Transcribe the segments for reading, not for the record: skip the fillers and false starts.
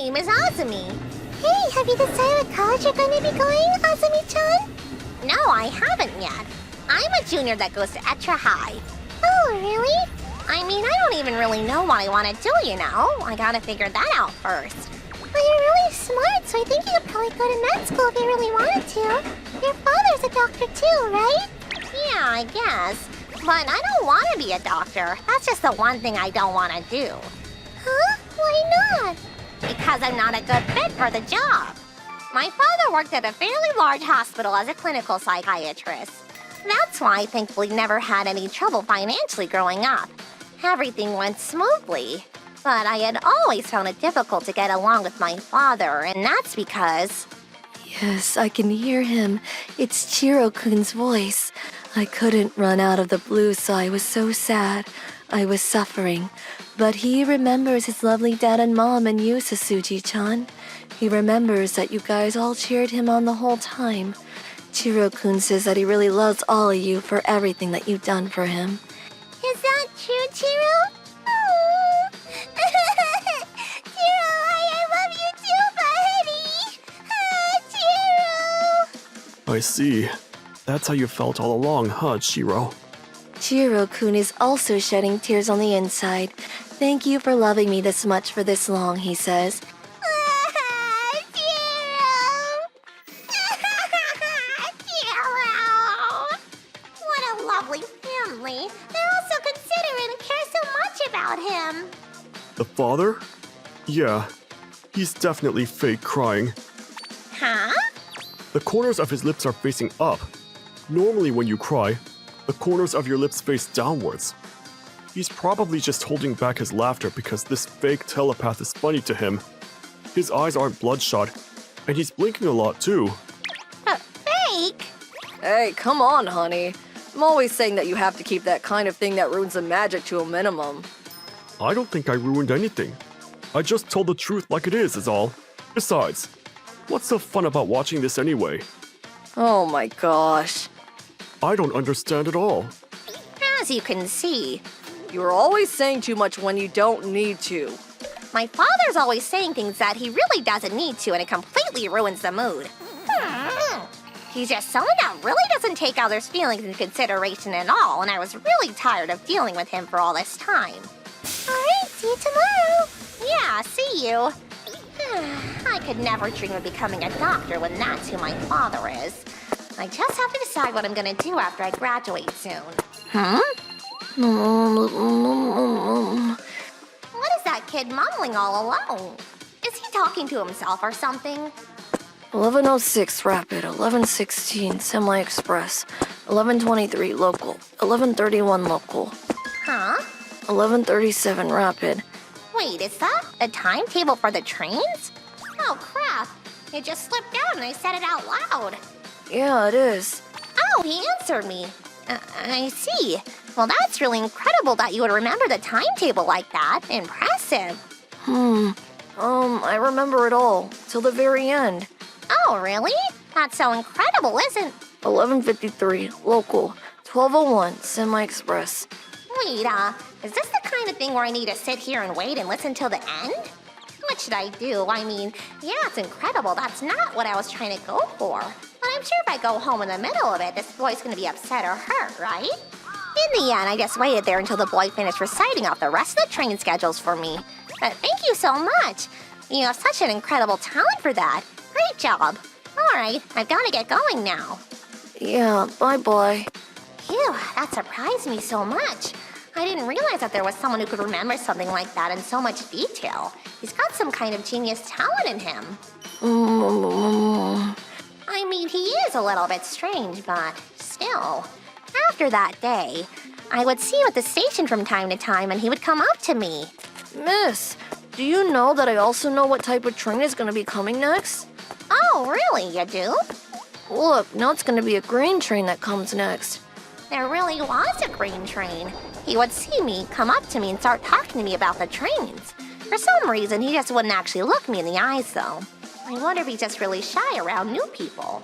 name is Azumi. Hey, have you decided what college you're going to be going, Azumi-chan? No, I haven't yet. I'm a junior that goes to Etra High. Oh, really? I mean, I don't even really know what I want to do, you know? I gotta figure that out first. Well, you're really smart, so I think you could probably go to med school if you really wanted to. Your father's a doctor too, right? Yeah, I guess. But I don't want to be a doctor. That's just the one thing I don't want to do. Huh? Why not? Because I'm not a good fit for the job. My father worked at a fairly large hospital as a clinical psychiatrist. That's why I thankfully never had any trouble financially growing up. Everything went smoothly. But I had always found it difficult to get along with my father, and that's because... Yes, I can hear him. It's Chiro-kun's voice. I couldn't run out of the blue, so I was so sad. I was suffering. But he remembers his lovely dad and mom and you, Sasuji-chan. He remembers that you guys all cheered him on the whole time. Chiro-kun says that he really loves all of you for everything that you've done for him. Is that true, Chiro? Chiro, I love you too, buddy! Chiro! I see. That's how you felt all along, huh, Chiro? Chiro-kun is also shedding tears on the inside. Thank you for loving me this much for this long, he says. The father? Yeah, he's definitely fake crying. Huh? The corners of his lips are facing up. Normally when you cry, the corners of your lips face downwards. He's probably just holding back his laughter because this fake telepath is funny to him. His eyes aren't bloodshot, and he's blinking a lot too. Fake? Hey, come on, honey. I'm always saying that you have to keep that kind of thing that ruins the magic to a minimum. I don't think I ruined anything. I just told the truth like it is all. Besides, what's so fun about watching this anyway? Oh my gosh. I don't understand at all. As you can see, You're always saying too much when you don't need to. my father's always saying things that he really doesn't need to, and it completely ruins the mood. He's just someone that really doesn't take others' feelings into consideration at all, and I was really tired of dealing with him for all this time. Alright, see you tomorrow. Yeah, see you. I could never dream of becoming a doctor when that's who my father is. I just have to decide what I'm gonna do after I graduate soon. What is that kid mumbling all alone? Is he talking to himself or something? 1106 Rapid, 1116 Semi-Express, 1123 Local, 1131 Local, Huh? 1137 Rapid. Wait, is that a timetable for the trains? Oh, crap. It just slipped out and I said it out loud. Yeah, it is. Oh, he answered me. I see. Well, that's really incredible that you would remember the timetable like that. Impressive. I remember it all, till the very end. Oh, really? That's so incredible, isn't... 1153 Local, 1201 Semi-Express. Wait, is this the kind of thing where I need to sit here and wait and listen till the end? What should I do? I mean, yeah, it's incredible. That's not what I was trying to go for. But I'm sure if I go home in the middle of it, this boy's gonna be upset or hurt, right? In the end, I just waited there until the boy finished reciting off the rest of the train schedules for me. Thank you so much. You have such an incredible talent for that. Great job. All right, I've got to get going now. Yeah, bye-bye. Phew, that surprised me so much. I didn't realize that there was someone who could remember something like that in so much detail. He's got some kind of genius talent in him. I mean, he is a little bit strange, but still. After that day, I would see him at the station from time to time, and he would come up to me. Miss, do you know that I also know what type of train is going to be coming next? Oh, really? You do? Look, now it's going to be a green train that comes next. There really was a green train. He would see me, come up to me, and start talking to me about the trains. For some reason, he just wouldn't actually look me in the eyes, though. I wonder if he's just really shy around new people.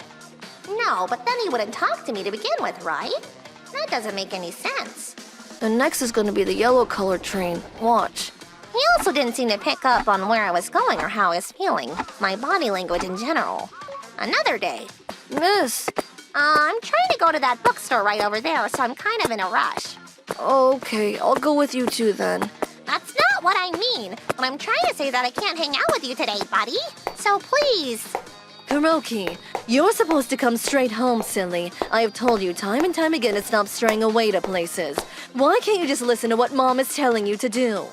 No, but then he wouldn't talk to me to begin with, right? That doesn't make any sense. And next is going to be the yellow colored train. Watch. He also didn't seem to pick up on where I was going or how I was feeling, my body language in general. Another day. Miss. I'm trying to go to that bookstore right over there, so I'm kind of in a rush. Okay, I'll go with you too then. That's not what I mean. What I'm trying to say is that I can't hang out with you today, buddy. So please. Kuroki, you're supposed to come straight home, silly. I have told you time and time again to stop straying away to places. Why can't you just listen to what Mom is telling you to do?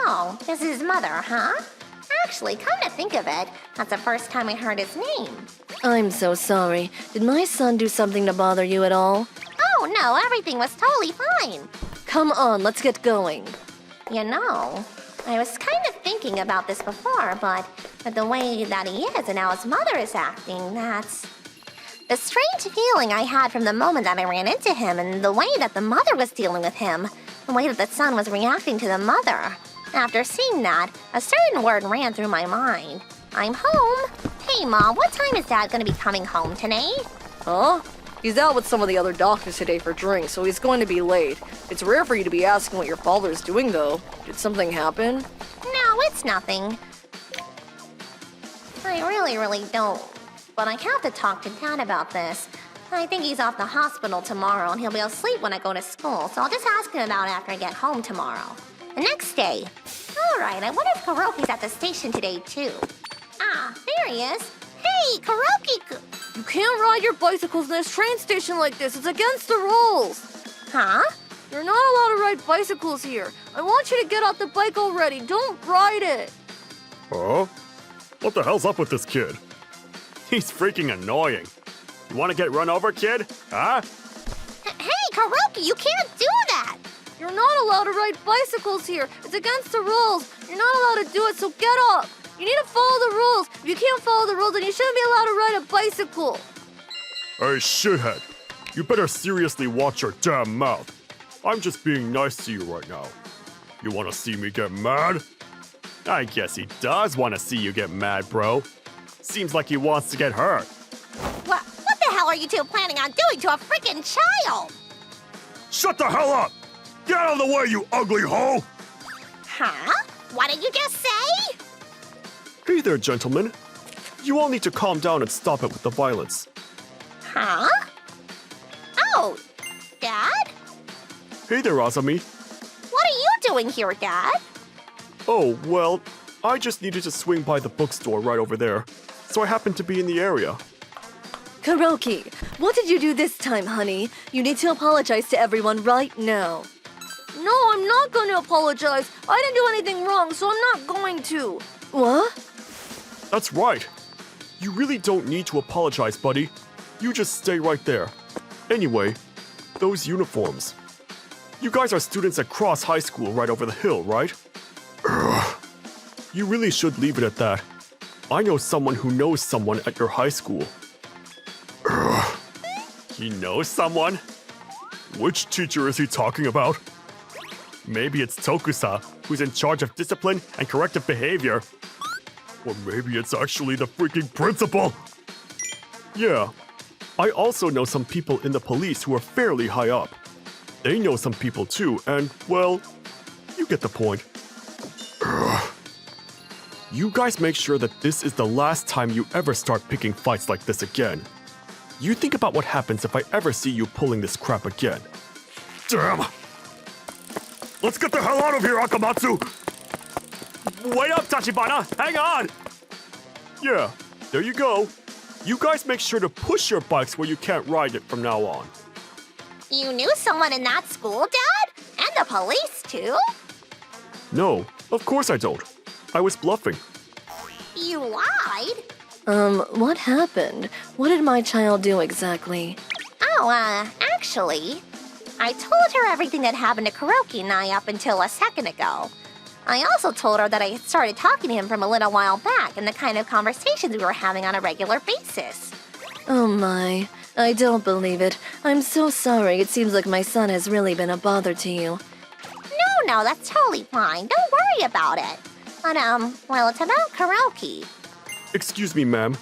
Oh, this is his mother, huh? Actually, come to think of it, that's the first time I heard his name. I'm so sorry. Did my son do something to bother you at all? Oh no, everything was totally fine. Come on, let's get going. You know, I was kind of thinking about this before, but with the way that he is and how his mother is acting, that's... The strange feeling I had from the moment that I ran into him and the way that the mother was dealing with him, the way that the son was reacting to the mother. After seeing that, a certain word ran through my mind. I'm home. Hey, Mom, what time is Dad gonna be coming home today? Huh? He's out with some of the other doctors today for drinks, so he's going to be late. It's rare for you to be asking what your father's doing, though. Did something happen? No, it's nothing. I really don't. But I have to talk to Dad about this. I think he's off to hospital tomorrow and he'll be asleep when I go to school, so I'll just ask him about it after I get home tomorrow. The next day. Alright, I wonder if Kuroki's at the station today, too. Ah, there he is. Hey, Kuroki! You can't ride your bicycles in this train station like this. It's against the rules. Huh? You're not allowed to ride bicycles here. I want you to get off the bike already. Don't ride it. Huh? What the hell's up with this kid? He's freaking annoying. You want to get run over, kid? Huh? Hey, Kuroki, you can't do that! You're not allowed to ride bicycles here. It's against the rules. You're not allowed to do it, so get up. You need to follow the rules. If you can't follow the rules, then you shouldn't be allowed to ride a bicycle. Hey, shithead. You better seriously watch your damn mouth. I'm just being nice to you right now. You want to see me get mad? I guess he does want to see you get mad, bro. Seems like he wants to get hurt. What the hell are you two planning on doing to a freaking child? Shut the hell up! Get out of the way, you ugly hoe! Huh? What did you just say? Hey there, gentlemen. You all need to calm down and stop it with the violence. Huh? Oh, Dad? Hey there, Azami. What are you doing here, Dad? Oh, well, I just needed to swing by the bookstore right over there, so I happened to be in the area. Kuroki, what did you do this time, honey? You need to apologize to everyone right now. No, I'm not going to apologize. I didn't do anything wrong, so I'm not going to. What? That's right. You really don't need to apologize, buddy. You just stay right there. Anyway, those uniforms. You guys are students at Cross High School right over the hill, right? Ugh. You really should leave it at that. I know someone who knows someone at your high school. Ugh. He knows someone? Which teacher is he talking about? Maybe it's Tokusa, who's in charge of discipline and corrective behavior. Or maybe it's actually the freaking principal. Yeah, I also know some people in the police who are fairly high up. They know some people too, and, well, you get the point. Ugh. You guys make sure that this is the last time you ever start picking fights like this again. You think about what happens if I ever see you pulling this crap again. Damn! Let's get the hell out of here, Akamatsu! Wait up, Tachibana! Hang on! Yeah, there you go. You guys make sure to push your bikes where you can't ride it from now on. You knew someone in that school, Dad? And the police, too? No, of course I don't. I was bluffing. You lied? What happened? What did my child do exactly? Oh, actually, I told her everything that happened to Kuroki and I up until a second ago. I also told her that I had started talking to him from a little while back and the kind of conversations we were having on a regular basis. Oh my, I don't believe it. I'm so sorry. It seems like my son has really been a bother to you. No, that's totally fine. Don't worry about it. But, well, it's about Kuroki. Excuse me, ma'am.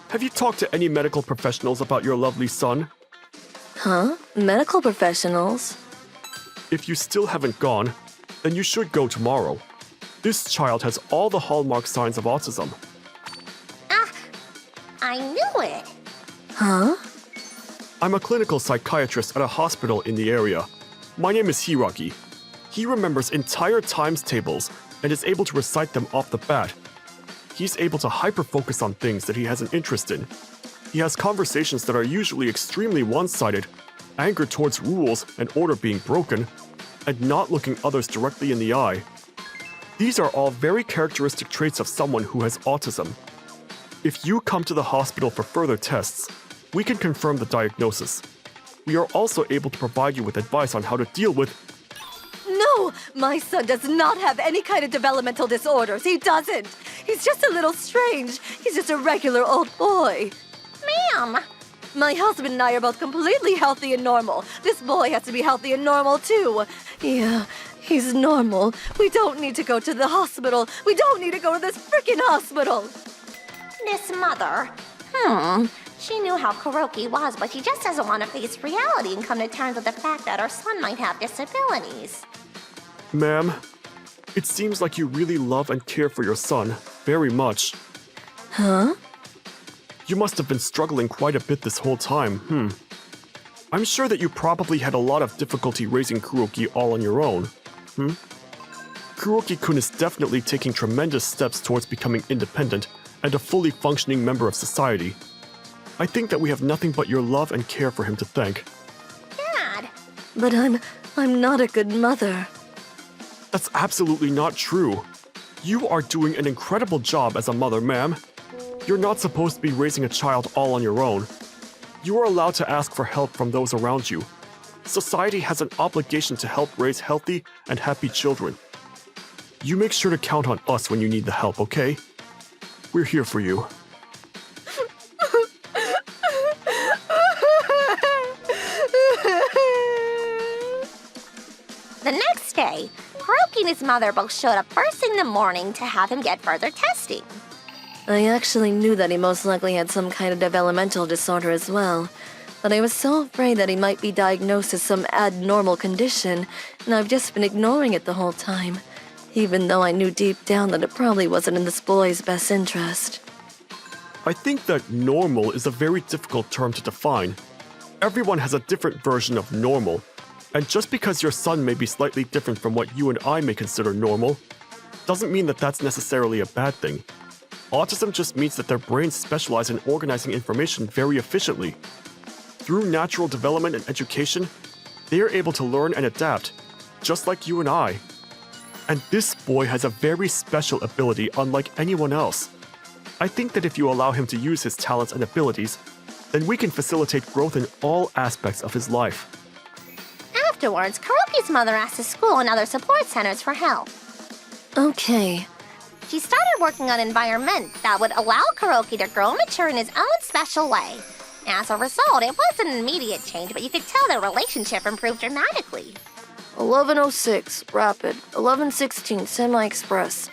Have you talked to any medical professionals about your lovely son? Huh? Medical professionals? If you still haven't gone, then you should go tomorrow. This child has all the hallmark signs of autism. Ah, I knew it. Huh? I'm a clinical psychiatrist at a hospital in the area. My name is Hiraki. He remembers entire times tables and is able to recite them off the bat. He's able to hyper-focus on things that he has an interest in. He has conversations that are usually extremely one-sided, anger towards rules and order being broken, and not looking others directly in the eye. These are all very characteristic traits of someone who has autism. If you come to the hospital for further tests, we can confirm the diagnosis. We are also able to provide you with advice on how to deal with. No! My son does not have any kind of developmental disorders. He doesn't. He's just a little strange. He's just a regular old boy. Ma'am! My husband and I are both completely healthy and normal. This boy has to be healthy and normal, too. Yeah, he's normal. We don't need to go to the hospital. We don't need to go to this freaking hospital. This mother. She knew how Kuroki was, but she just doesn't want to face reality and come to terms with the fact that her son might have disabilities. Ma'am, it seems like you really love and care for your son very much. Huh? You must have been struggling quite a bit this whole time, I'm sure that you probably had a lot of difficulty raising Kuroki all on your own, Kuroki-kun is definitely taking tremendous steps towards becoming independent and a fully functioning member of society. I think that we have nothing but your love and care for him to thank. Dad! But I'm not a good mother. That's absolutely not true. You are doing an incredible job as a mother, ma'am. You're not supposed to be raising a child all on your own. You are allowed to ask for help from those around you. Society has an obligation to help raise healthy and happy children. You make sure to count on us when you need the help, okay? We're here for you. The next day, Kuroki and his mother both showed up first thing in the morning to have him get further testing. I actually knew that he most likely had some kind of developmental disorder as well, but I was so afraid that he might be diagnosed as some abnormal condition, and I've just been ignoring it the whole time, even though I knew deep down that it probably wasn't in this boy's best interest. I think that normal is a very difficult term to define. Everyone has a different version of normal, and just because your son may be slightly different from what you and I may consider normal, doesn't mean that that's necessarily a bad thing. Autism just means that their brains specialize in organizing information very efficiently. Through natural development and education, they are able to learn and adapt, just like you and I. And this boy has a very special ability unlike anyone else. I think that if you allow him to use his talents and abilities, then we can facilitate growth in all aspects of his life. Afterwards, Kuroki's mother asked the school and other support centers for help. Okay. She started working on an environment that would allow Kuroki to grow and mature in his own special way. As a result, it wasn't an immediate change, but you could tell their relationship improved dramatically. 1106, Rapid. 1116, Semi-Express.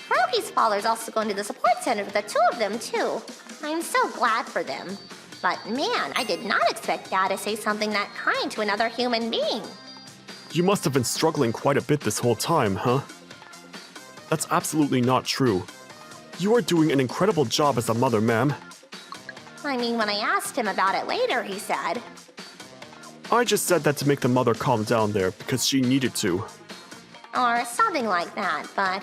Kuroki's father's also going to the support center with the two of them, too. I'm so glad for them. But man, I did not expect Dad to say something that kind to another human being. You must have been struggling quite a bit this whole time, huh? That's absolutely not true. You are doing an incredible job as a mother, ma'am. I mean, when I asked him about it later, he said, I just said that to make the mother calm down there because she needed to. or something like that, but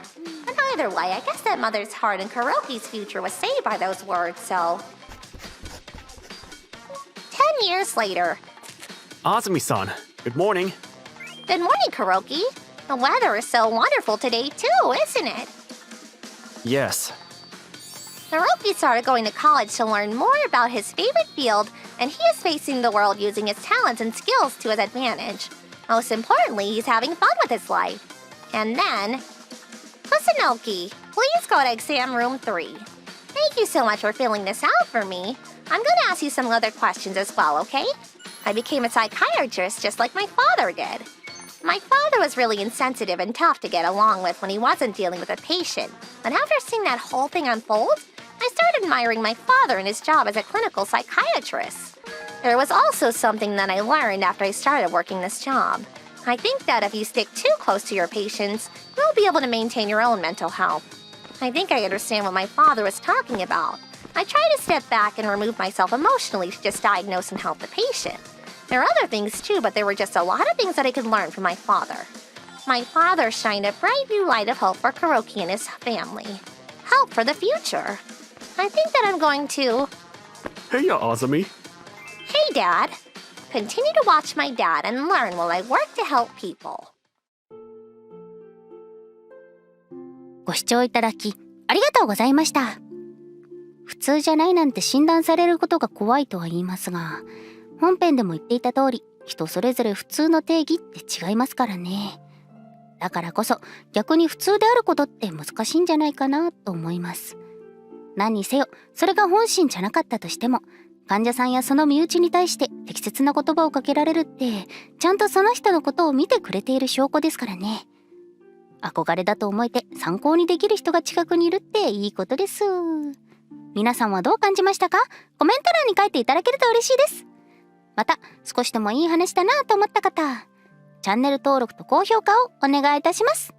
either way, I guess that mother's heart and Kuroki's future was saved by those words, so... 10 years later. Azumi-san, good morning. Good morning, Kuroki. The weather is so wonderful today, too, isn't it? Yes. Kuroki started going to college to learn more about his favorite field, and he is facing the world using his talents and skills to his advantage. Most importantly, he's having fun with his life. And then... Kusunoki, please go to exam room 3. Thank you so much for filling this out for me. I'm going to ask you some other questions as well, okay? I became a psychiatrist just like my father did. My father was really insensitive and tough to get along with when he wasn't dealing with a patient. But after seeing that whole thing unfold, I started admiring my father and his job as a clinical psychiatrist. There was also something that I learned after I started working this job. I think that if you stick too close to your patients, you won't be able to maintain your own mental health. I think I understand what my father was talking about. I try to step back and remove myself emotionally to just diagnose and help the patient. There are other things too, but there were just a lot of things that I could learn from my father. My father shined a bright new light of hope for Kuroki and his family. Help for the future. I think that I'm going to... Hey, Azumi. Hey, Dad. Continue to watch my dad and learn while I work to help people. ご視聴いただきありがとうございました。普通じゃないなんて診断されることが怖いとは言いますが、本編でも言っていた通り、人それぞれ普通の定義って違いますからね。だからこそ逆に普通であることって難しいんじゃないかなと思います。何にせよ、それが本心じゃなかったとしても、患者さんやその身内に対して適切な言葉をかけられるって、ちゃんとその人のことを見てくれている証拠ですからね。憧れだと思えて参考にできる人が近くにいるっていいことです。皆さんはどう感じましたか？コメント欄に書いていただけると嬉しいです。また、少しでもいい話だなと思った方、チャンネル登録と高評価をお願いいたします。